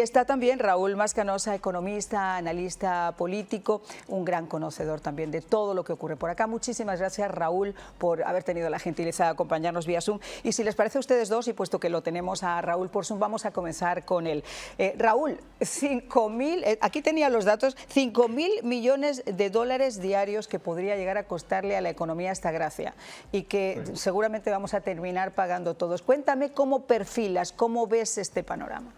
Está también Raúl Mascanosa, economista, analista político, un gran conocedor también de todo lo que ocurre por acá. Muchísimas gracias, Raúl, por haber tenido la gentileza de acompañarnos vía Zoom. Y si les parece a ustedes dos, y puesto que lo tenemos a Raúl por Zoom, vamos a comenzar con él. Raúl, 5.000, aquí tenía los datos, 5.000 millones de dólares diarios que podría llegar a costarle a la economía esta gracia y que seguramente vamos a terminar pagando todos. Cuéntame cómo perfilas, cómo ves este panorama.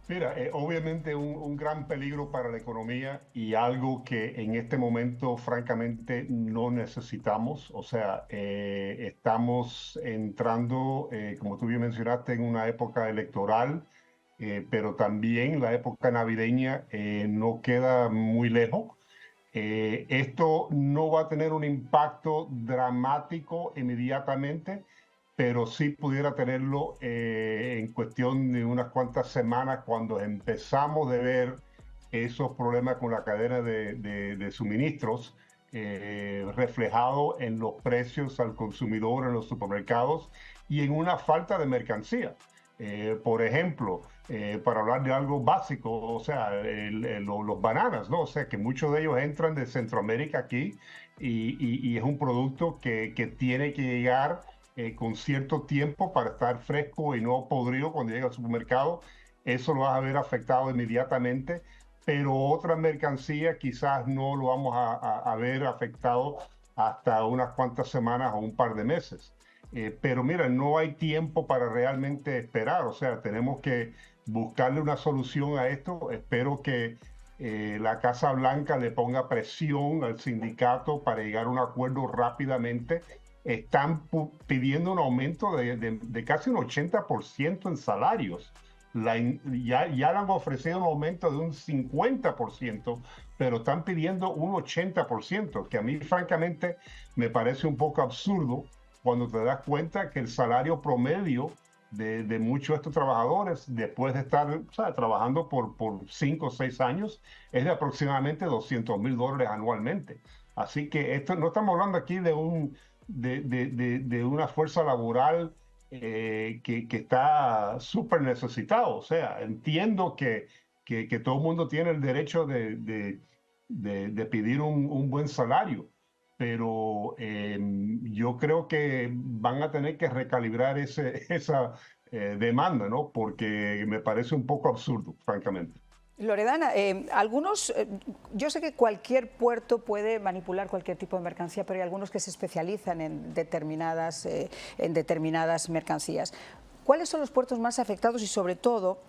Mira, obviamente un gran peligro para la economía y algo que en este momento francamente no necesitamos. O sea, estamos entrando, como tú bien mencionaste, en una época electoral, pero también la época navideña no queda muy lejos. Esto no va a tener un impacto dramático inmediatamente, pero sí pudiera tenerlo en cuestión de unas cuantas semanas cuando empezamos de ver esos problemas con la cadena de suministros reflejado en los precios al consumidor en los supermercados y en una falta de mercancía. Por ejemplo, para hablar de algo básico, o sea, los bananas, ¿no? O sea, que muchos de ellos entran de Centroamérica aquí y es un producto que tiene que llegar con cierto tiempo para estar fresco y no podrido cuando llega al supermercado. Eso lo vas a ver afectado inmediatamente, pero otra mercancía quizás no lo vamos a ver afectado hasta unas cuantas semanas o un par de meses. Pero mira, no hay tiempo para realmente esperar, o sea, tenemos que buscarle una solución a esto. Espero que la Casa Blanca le ponga presión al sindicato para llegar a un acuerdo rápidamente. Están pidiendo un aumento de casi un 80% en salarios. Ya le han ofrecido un aumento de un 50%, pero están pidiendo un 80%, que a mí francamente me parece un poco absurdo cuando te das cuenta que el salario promedio de muchos de estos trabajadores, después de estar, o sea, trabajando por 5 o 6 años, es de aproximadamente $200,000 anualmente. Así que esto, no estamos hablando aquí de una fuerza laboral que está súper necesitado. O sea, entiendo que todo el mundo tiene el derecho de pedir un buen salario, pero yo creo que van a tener que recalibrar esa demanda, ¿no? Porque me parece un poco absurdo, francamente. Loredana, yo sé que cualquier puerto puede manipular cualquier tipo de mercancía, pero hay algunos que se especializan en determinadas mercancías. ¿Cuáles son los puertos más afectados y, sobre todo,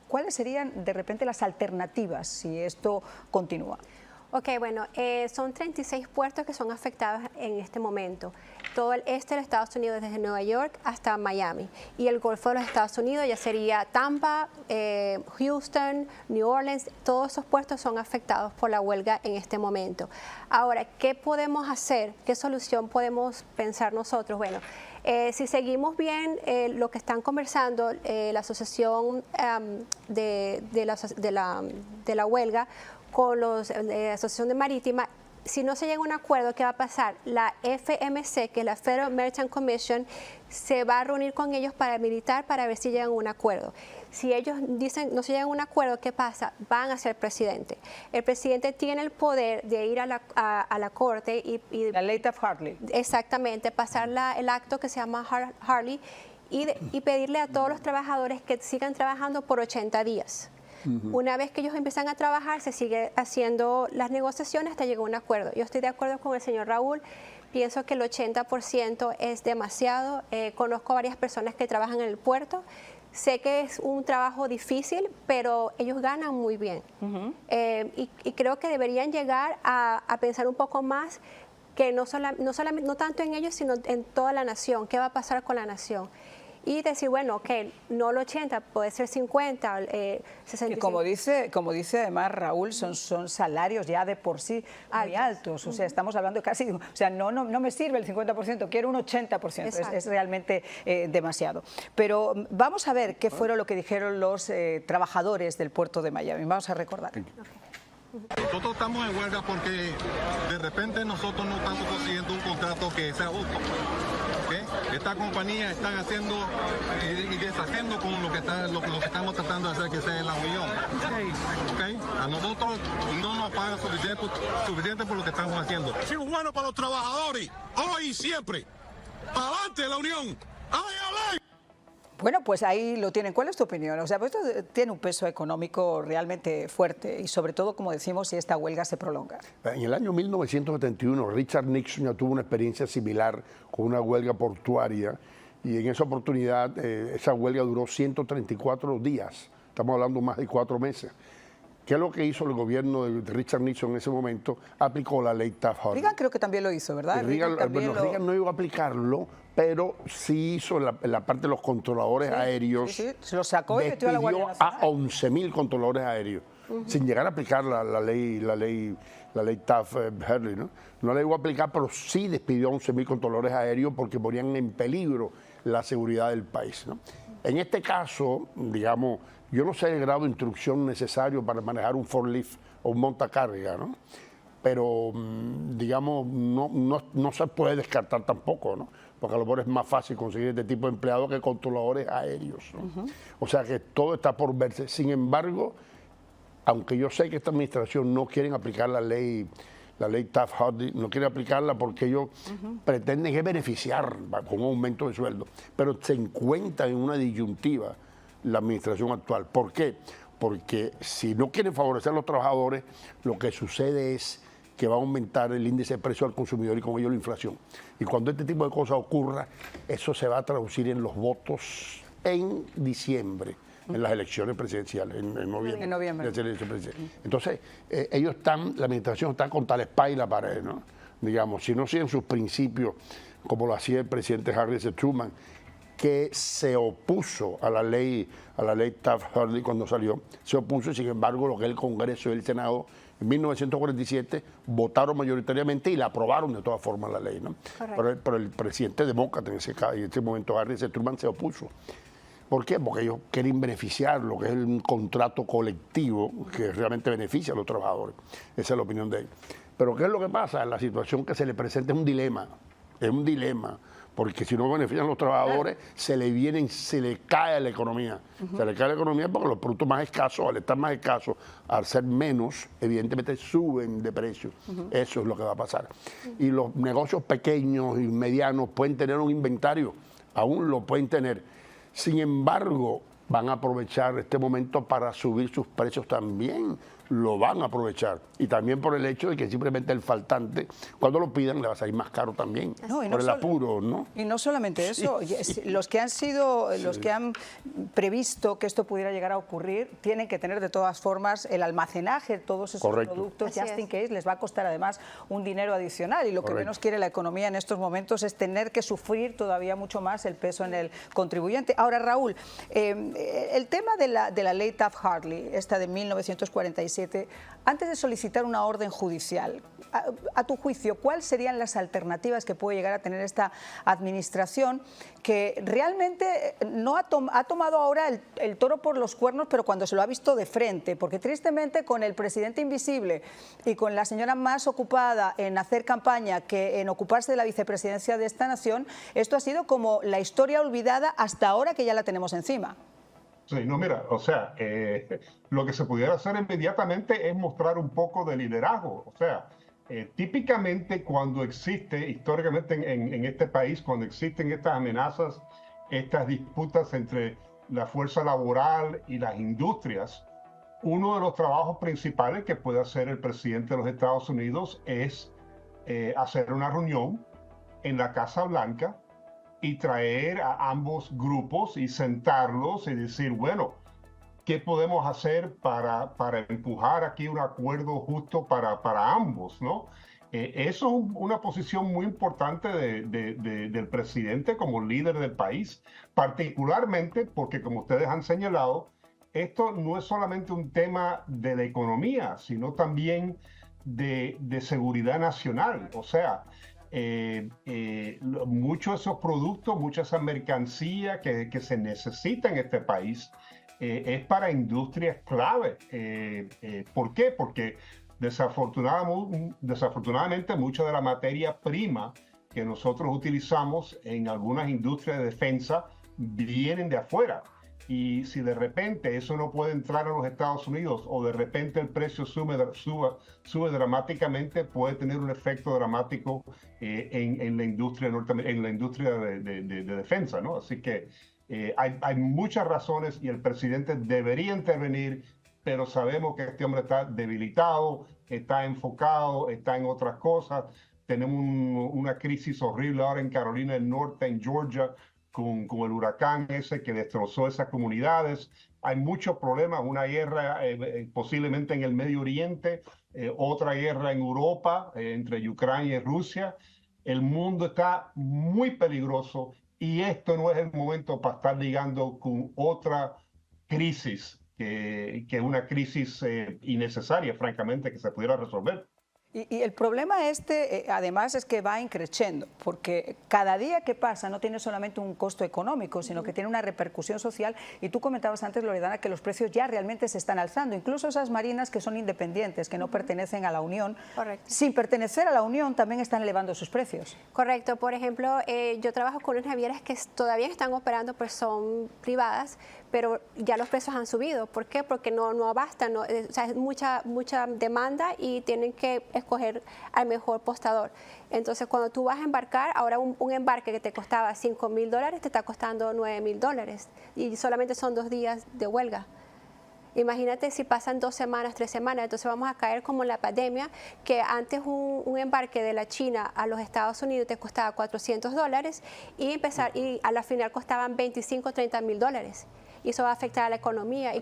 cuáles serían de repente las alternativas si esto continúa? Ok, bueno, son 36 puertos que son afectados en este momento. Todo el este de los Estados Unidos, desde Nueva York hasta Miami. Y el Golfo de los Estados Unidos ya sería Tampa, Houston, New Orleans. Todos esos puertos son afectados por la huelga en este momento. Ahora, ¿qué podemos hacer? ¿Qué solución podemos pensar nosotros? Bueno, si seguimos bien lo que están conversando la asociación de la huelga, con la Asociación de Marítima, si no se llega a un acuerdo, ¿qué va a pasar? La FMC, que es la Federal Maritime Commission, se va a reunir con ellos para militar para ver si llegan a un acuerdo. Si ellos dicen no se llegan a un acuerdo, ¿qué pasa? Van a ser presidente. El presidente tiene el poder de ir a la corte y la ley Taft-Hartley. Exactamente, pasar el acto que se llama Hartley y pedirle a todos los trabajadores que sigan trabajando por 80 días. Una vez que ellos empiezan a trabajar, se sigue haciendo las negociaciones hasta llegar a un acuerdo. Yo estoy de acuerdo con el señor Raúl, pienso que el 80% es demasiado. Conozco varias personas que trabajan en el puerto. Sé que es un trabajo difícil, pero ellos ganan muy bien. Y creo que deberían llegar a pensar un poco más que no tanto en ellos, sino en toda la nación. ¿Qué va a pasar con la nación? Y decir, bueno, ok, no el 80, puede ser 50, 65. Y como dice además Raúl, son salarios ya de por sí muy altos. O sea, estamos hablando casi, o sea, no me sirve el 50%, quiero un 80%, es realmente demasiado. Pero vamos a ver qué fueron lo que dijeron los trabajadores del puerto de Miami. Vamos a recordar. Nosotros estamos en huelga porque de repente nosotros no estamos consiguiendo un contrato que sea justo. ¿Okay? Estas compañías están haciendo y deshaciendo con lo que estamos tratando de hacer, que sea la unión. ¿Okay? A nosotros no nos pagan suficiente por lo que estamos haciendo. Es bueno para los trabajadores, hoy y siempre. ¡Para adelante la unión! ¡Ay, Bueno, pues ahí lo tienen. ¿Cuál es tu opinión? O sea, pues esto tiene un peso económico realmente fuerte y sobre todo, como decimos, si esta huelga se prolonga. En el año 1971, Richard Nixon ya tuvo una experiencia similar con una huelga portuaria y en esa oportunidad esa huelga duró 134 días. Estamos hablando más de 4 meses. ¿Qué es lo que hizo el gobierno de Richard Nixon en ese momento? Aplicó la ley Taft-Hartley. Reagan creo que también lo hizo, ¿verdad? Reagan no iba a aplicarlo, pero sí hizo la parte de los controladores aéreos. Sí, se lo sacó y metió a la Guardia Nacional. A 11.000 controladores aéreos, sin llegar a aplicar la ley Taft-Hartley, ¿no? No la iba a aplicar, pero sí despidió a 11.000 controladores aéreos porque ponían en peligro la seguridad del país, ¿no? En este caso, digamos, yo no sé el grado de instrucción necesario para manejar un forklift o un montacarga, ¿no? Pero, digamos, no se puede descartar tampoco, ¿no? Porque a lo mejor es más fácil conseguir este tipo de empleados que controladores aéreos, ¿no? O sea que todo está por verse. Sin embargo, aunque yo sé que esta administración no quiere aplicar la ley Taft-Hartley, no quiere aplicarla porque ellos pretenden que beneficiar con un aumento de sueldo, pero se encuentra en una disyuntiva la administración actual. ¿Por qué? Porque si no quieren favorecer a los trabajadores, lo que sucede es que va a aumentar el índice de precio al consumidor y con ello la inflación. Y cuando este tipo de cosas ocurra, eso se va a traducir en los votos en diciembre, en las elecciones presidenciales, en noviembre. En noviembre. Entonces, la administración está con tal espalda y la pared, ¿no? Digamos, si no siguen sus principios, como lo hacía el presidente Harry S. Truman, que se opuso a la ley Taft-Hartley cuando salió, se opuso y sin embargo lo que el Congreso y el Senado en 1947 votaron mayoritariamente y la aprobaron de todas formas la ley, ¿no? Pero el presidente demócrata en ese momento, Harry S. Truman, se opuso. ¿Por qué? Porque ellos quieren beneficiar lo que es un contrato colectivo que realmente beneficia a los trabajadores. Esa es la opinión de ellos. Pero ¿qué es lo que pasa? La situación que se le presenta es un dilema. Es un dilema. Porque si no benefician a los trabajadores, se le cae a la economía. Se le cae a la economía porque los productos más escasos, al estar más escasos, al ser menos, evidentemente suben de precio. Eso es lo que va a pasar. Y los negocios pequeños y medianos pueden tener un inventario, aún lo pueden tener. Sin embargo, van a aprovechar este momento para subir sus precios también. Lo van a aprovechar. Y también por el hecho de que simplemente el faltante, cuando lo pidan, le va a salir más caro también. No, por el apuro, ¿no? Y no solamente eso, los que han previsto que esto pudiera llegar a ocurrir, tienen que tener de todas formas el almacenaje de todos esos productos, just in case, les va a costar además un dinero adicional. Y lo que menos quiere la economía en estos momentos es tener que sufrir todavía mucho más el peso en el contribuyente. Ahora, Raúl, el tema de la ley Taft-Hartley, esta de 1947, antes de solicitar una orden judicial, a tu juicio, ¿cuáles serían las alternativas que puede llegar a tener esta administración que realmente no ha tomado ahora el toro por los cuernos, pero cuando se lo ha visto de frente? Porque tristemente con el presidente invisible y con la señora más ocupada en hacer campaña que en ocuparse de la vicepresidencia de esta nación, esto ha sido como la historia olvidada hasta ahora que ya la tenemos encima. Sí, no, mira, o sea, lo que se pudiera hacer inmediatamente es mostrar un poco de liderazgo. O sea, típicamente cuando existe, históricamente en este país, cuando existen estas amenazas, estas disputas entre la fuerza laboral y las industrias, uno de los trabajos principales que puede hacer el presidente de los Estados Unidos es hacer una reunión en la Casa Blanca y traer a ambos grupos y sentarlos y decir, bueno, ¿qué podemos hacer para empujar aquí un acuerdo justo para ambos, ¿no? Eso es una posición muy importante del presidente como líder del país, particularmente porque, como ustedes han señalado, esto no es solamente un tema de la economía, sino también de seguridad nacional. O sea, muchos de esos productos, mucha de esa mercancía que se necesita en este país es para industrias clave. ¿Por qué? Porque desafortunadamente mucha de la materia prima que nosotros utilizamos en algunas industrias de defensa vienen de afuera. Y si de repente eso no puede entrar a los Estados Unidos o de repente el precio sube dramáticamente, puede tener un efecto dramático en la industria de defensa, ¿no? Así que hay muchas razones y el presidente debería intervenir, pero sabemos que este hombre está debilitado, está enfocado, está en otras cosas. Tenemos una crisis horrible ahora en Carolina del Norte, en Georgia, con el huracán ese que destrozó esas comunidades. Hay muchos problemas, una guerra posiblemente en el Medio Oriente, otra guerra en Europa, entre Ucrania y Rusia. El mundo está muy peligroso y esto no es el momento para estar ligando con otra crisis, que es una crisis innecesaria, francamente, que se pudiera resolver. Y el problema además, es que va increciendo, porque cada día que pasa no tiene solamente un costo económico, sino que tiene una repercusión social. Y tú comentabas antes, Loredana, que los precios ya realmente se están alzando. Incluso esas marinas que son independientes, que no pertenecen a la Unión, sin pertenecer a la Unión, también están elevando sus precios. Correcto. Por ejemplo, yo trabajo con unas navieras que todavía están operando, pues son privadas, pero ya los precios han subido. ¿Por qué? Porque no abastan, o sea, es mucha demanda y tienen que escoger al mejor postador. Entonces, cuando tú vas a embarcar, ahora un embarque que te costaba $5,000 te está costando $9,000 y solamente son 2 días de huelga. Imagínate si pasan 2 semanas, 3 semanas, entonces vamos a caer como en la pandemia, que antes un embarque de la China a los Estados Unidos te costaba $400 y a la final costaban $25,000, $30,000. Y eso va a afectar a la economía.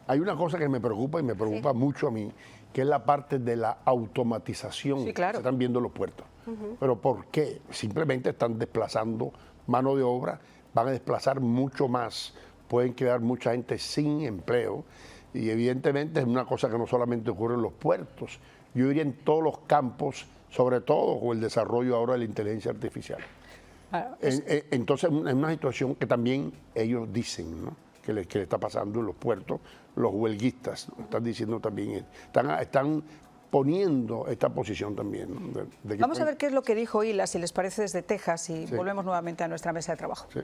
Hay una cosa que me preocupa y me preocupa mucho a mí, que es la parte de la automatización que se están viendo en los puertos. ¿Pero por qué? Simplemente están desplazando mano de obra, van a desplazar mucho más, pueden quedar mucha gente sin empleo y evidentemente es una cosa que no solamente ocurre en los puertos, yo diría en todos los campos, sobre todo con el desarrollo ahora de la inteligencia artificial. Entonces es una situación que también ellos dicen, ¿no?, que le está pasando en los puertos, los huelguistas, ¿no?, están diciendo también, están poniendo esta posición también, ¿no? Vamos a ver qué es lo que dijo Hila, si les parece, desde Texas, y volvemos nuevamente a nuestra mesa de trabajo. Sí.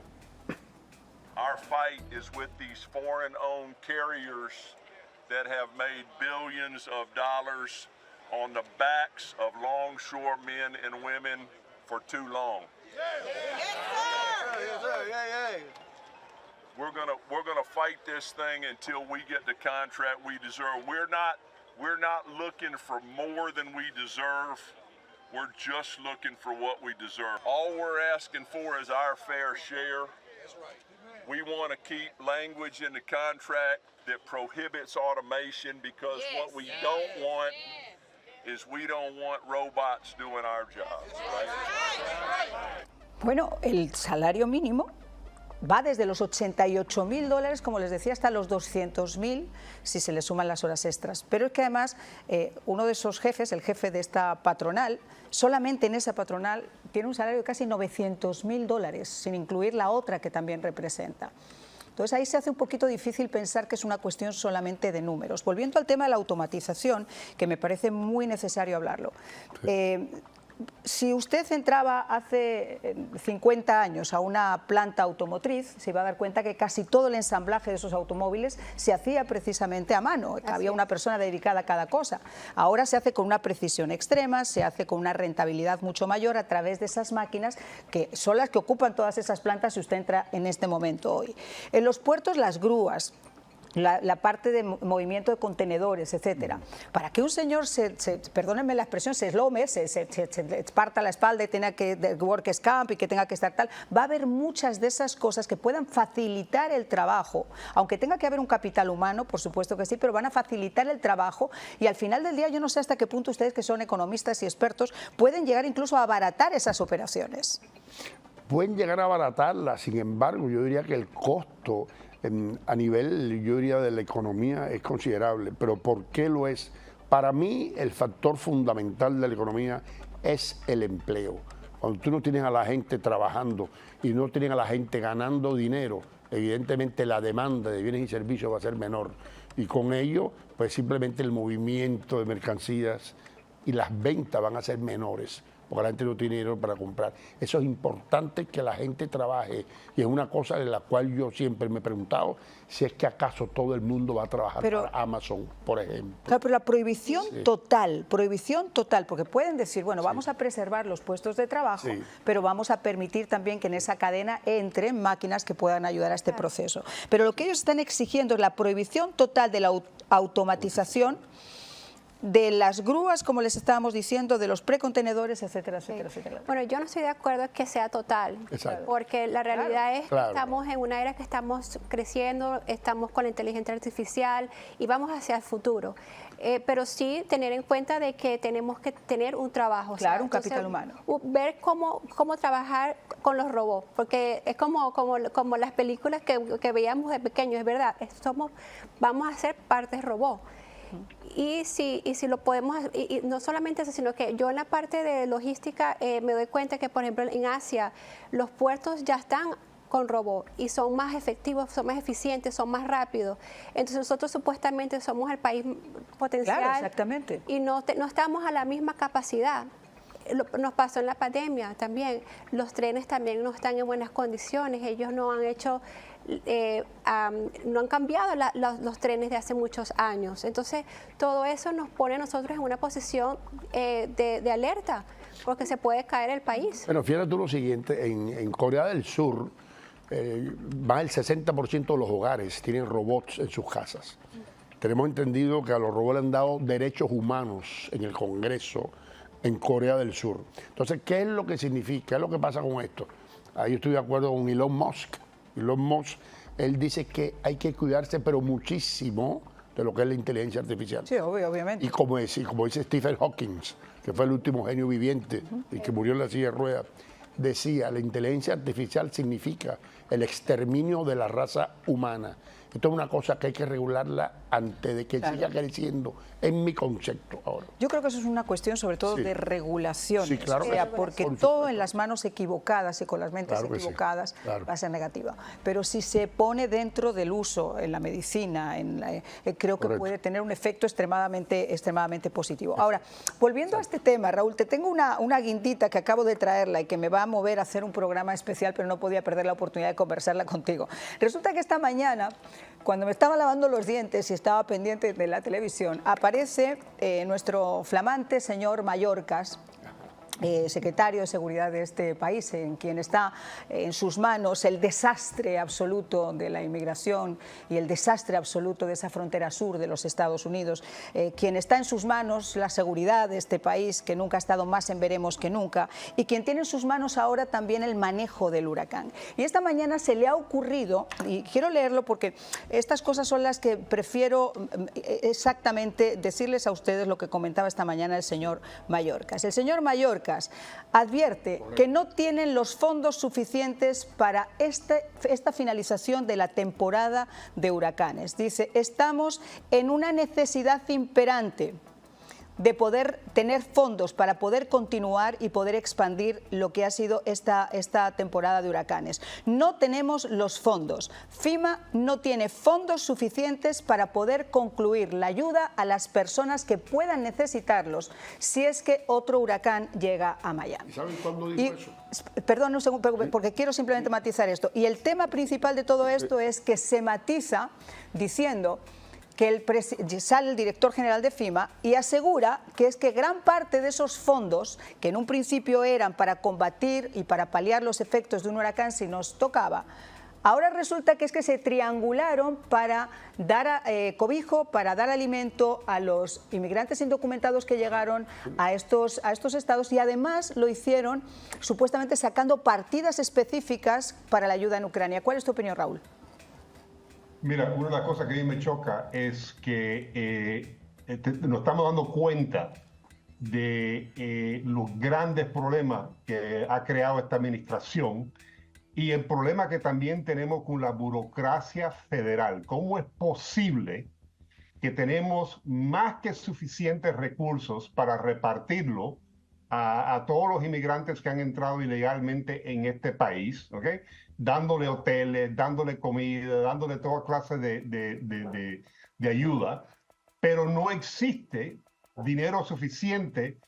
Our fight is with these foreign-owned carriers that have made billions of dollars on the backs of longshore men and women for too long. Yes, sir! Yes, sir! Yeah, yeah. We're gonna fight this thing until we get the contract we deserve. We're not looking for more than we deserve. We're just looking for what we deserve. All we're asking for is our fair share. That's right. We want to keep language in the contract that prohibits automation, because what we don't want is we don't want robots doing our jobs. Right? Bueno, el salario mínimo va desde los $88,000, como les decía, hasta los $200,000 si se le suman las horas extras. Pero es que además uno de esos jefes, el jefe de esta patronal, solamente en esa patronal tiene un salario de casi $900,000, sin incluir la otra que también representa. Entonces ahí se hace un poquito difícil pensar que es una cuestión solamente de números. Volviendo al tema de la automatización, que me parece muy necesario hablarlo. Si usted entraba hace 50 años a una planta automotriz, se iba a dar cuenta que casi todo el ensamblaje de esos automóviles se hacía precisamente a mano. Había una persona dedicada a cada cosa. Ahora se hace con una precisión extrema, se hace con una rentabilidad mucho mayor a través de esas máquinas que son las que ocupan todas esas plantas si usted entra en este momento hoy. En los puertos, las grúas, la parte de movimiento de contenedores, etcétera. Para que un señor, perdónenme la expresión, se eslome, se parta la espalda y tenga que workers camp y que tenga que estar tal, va a haber muchas de esas cosas que puedan facilitar el trabajo, aunque tenga que haber un capital humano, por supuesto que sí, pero van a facilitar el trabajo y al final del día yo no sé hasta qué punto ustedes, que son economistas y expertos, pueden llegar incluso a abaratar esas operaciones. Pueden llegar a abaratarlas, sin embargo, yo diría que el costo a nivel, yo diría, de la economía es considerable. ¿Pero por qué lo es? Para mí, el factor fundamental de la economía es el empleo. Cuando tú no tienes a la gente trabajando y no tienes a la gente ganando dinero, evidentemente la demanda de bienes y servicios va a ser menor. Y con ello, pues simplemente el movimiento de mercancías y las ventas van a ser menores. porque la gente no tiene dinero para comprar. Eso es importante, que la gente trabaje, y es una cosa de la cual yo siempre me he preguntado si es que acaso todo el mundo va a trabajar para Amazon, por ejemplo. Claro, pero la prohibición total, porque pueden decir, bueno, vamos a preservar los puestos de trabajo, pero vamos a permitir también que en esa cadena entren máquinas que puedan ayudar a este proceso. Pero lo que ellos están exigiendo es la prohibición total de la automatización de las grúas, como les estábamos diciendo, de los precontenedores, etcétera, etcétera, etcétera. Bueno, yo no estoy de acuerdo que sea total, porque la realidad es que estamos en una era que estamos creciendo, estamos con la inteligencia artificial y vamos hacia el futuro. Pero sí tener en cuenta de que tenemos que tener un trabajo. Claro, un capital humano. Ver cómo trabajar con los robots, porque es como las películas que veíamos de pequeños, es verdad, vamos a ser partes robot. Y si lo podemos, y no solamente eso, sino que yo en la parte de logística me doy cuenta que, por ejemplo, en Asia los puertos ya están con robots y son más efectivos, son más eficientes, son más rápidos. Entonces nosotros supuestamente somos el país potencial. Claro, exactamente. Y no estamos a la misma capacidad. Nos pasó en la pandemia también. Los trenes también no están en buenas condiciones. Ellos no han hecho, no han cambiado los trenes de hace muchos años. Entonces, todo eso nos pone a nosotros en una posición de alerta, porque se puede caer el país. Pero fíjate tú lo siguiente, en Corea del Sur, más del 60% de los hogares tienen robots en sus casas. Tenemos entendido que a los robots le han dado derechos humanos en el Congreso en Corea del Sur. Entonces, ¿qué es lo que significa? ¿Qué es lo que pasa con esto? Ahí yo estoy de acuerdo con Elon Musk. Elon Musk, él dice que hay que cuidarse, pero muchísimo, de lo que es la inteligencia artificial. Sí, obviamente. Y como dice Stephen Hawking, que fue el último genio viviente y que murió en la silla de ruedas, decía, la inteligencia artificial significa el exterminio de la raza humana. Esto es una cosa que hay que regularla antes de que siga creciendo, en mi concepto ahora. Yo creo que eso es una cuestión sobre todo de regulación, claro, porque todo en las manos equivocadas y con las mentes equivocadas va a ser negativa. Pero si se pone dentro del uso en la medicina, creo que puede tener un efecto extremadamente positivo. Ahora, volviendo a este tema, Raúl, te tengo una guindita que acabo de traerla y que me va a mover a hacer un programa especial, pero no podía perder la oportunidad de conversarla contigo. Resulta que esta mañana, cuando me estaba lavando los dientes y estaba pendiente de la televisión, aparece nuestro flamante señor Mayorkas, secretario de Seguridad de este país, en quien está en sus manos el desastre absoluto de la inmigración y el desastre absoluto de esa frontera sur de los Estados Unidos, quien está en sus manos la seguridad de este país, que nunca ha estado más en veremos que nunca, y quien tiene en sus manos ahora también el manejo del huracán. Y esta mañana se le ha ocurrido, y quiero leerlo porque estas cosas son las que prefiero exactamente decirles a ustedes lo que comentaba esta mañana el señor Mayorkas. El señor Mayorkas advierte que no tienen los fondos suficientes para esta finalización de la temporada de huracanes. Dice, estamos en una necesidad imperante de poder tener fondos para poder continuar y poder expandir lo que ha sido esta temporada de huracanes. No tenemos los fondos. FEMA no tiene fondos suficientes para poder concluir la ayuda a las personas que puedan necesitarlos si es que otro huracán llega a Miami. ¿Saben cuándo dijo eso? Perdón un segundo, porque quiero simplemente matizar esto. Y el tema principal de todo esto es que se matiza diciendo que sale el director general de FEMA y asegura que es que gran parte de esos fondos, que en un principio eran para combatir y para paliar los efectos de un huracán si nos tocaba, ahora resulta que es que se triangularon para dar cobijo, para dar alimento a los inmigrantes indocumentados que llegaron a estos estados, y además lo hicieron supuestamente sacando partidas específicas para la ayuda en Ucrania. ¿Cuál es tu opinión, Raúl? Mira, una de las cosas que a mí me choca es que nos estamos dando cuenta de los grandes problemas que ha creado esta administración y el problema que también tenemos con la burocracia federal. ¿Cómo es posible que tenemos más que suficientes recursos para repartirlo a todos los inmigrantes que han entrado ilegalmente en este país, ¿okay? Dándole hoteles, dándole comida, dándole toda clase de ayuda, pero no existe dinero suficiente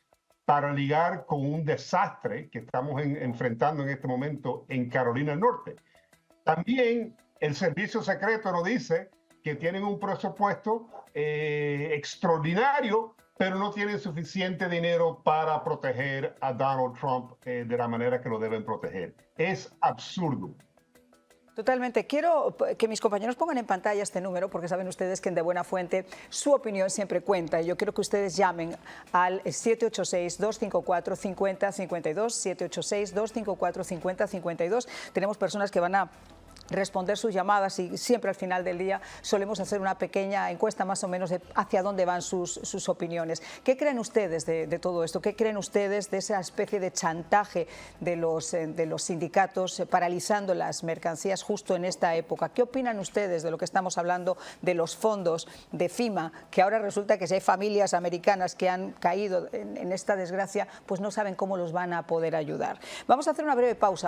para ligar con un desastre que estamos enfrentando en este momento en Carolina del Norte. También el servicio secreto nos dice que tienen un presupuesto extraordinario, pero no tienen suficiente dinero para proteger a Donald Trump de la manera que lo deben proteger. Es absurdo. Totalmente. Quiero que mis compañeros pongan en pantalla este número, porque saben ustedes que en De Buena Fuente su opinión siempre cuenta. Y yo quiero que ustedes llamen al 786-254-5052, 786-254-5052. Tenemos personas que van a responder sus llamadas y siempre al final del día solemos hacer una pequeña encuesta más o menos de hacia dónde van sus opiniones. ¿Qué creen ustedes de todo esto? ¿Qué creen ustedes de esa especie de chantaje de los sindicatos paralizando las mercancías justo en esta época? ¿Qué opinan ustedes de lo que estamos hablando de los fondos de FEMA, que ahora resulta que si hay familias americanas que han caído en esta desgracia, pues no saben cómo los van a poder ayudar? Vamos a hacer una breve pausa.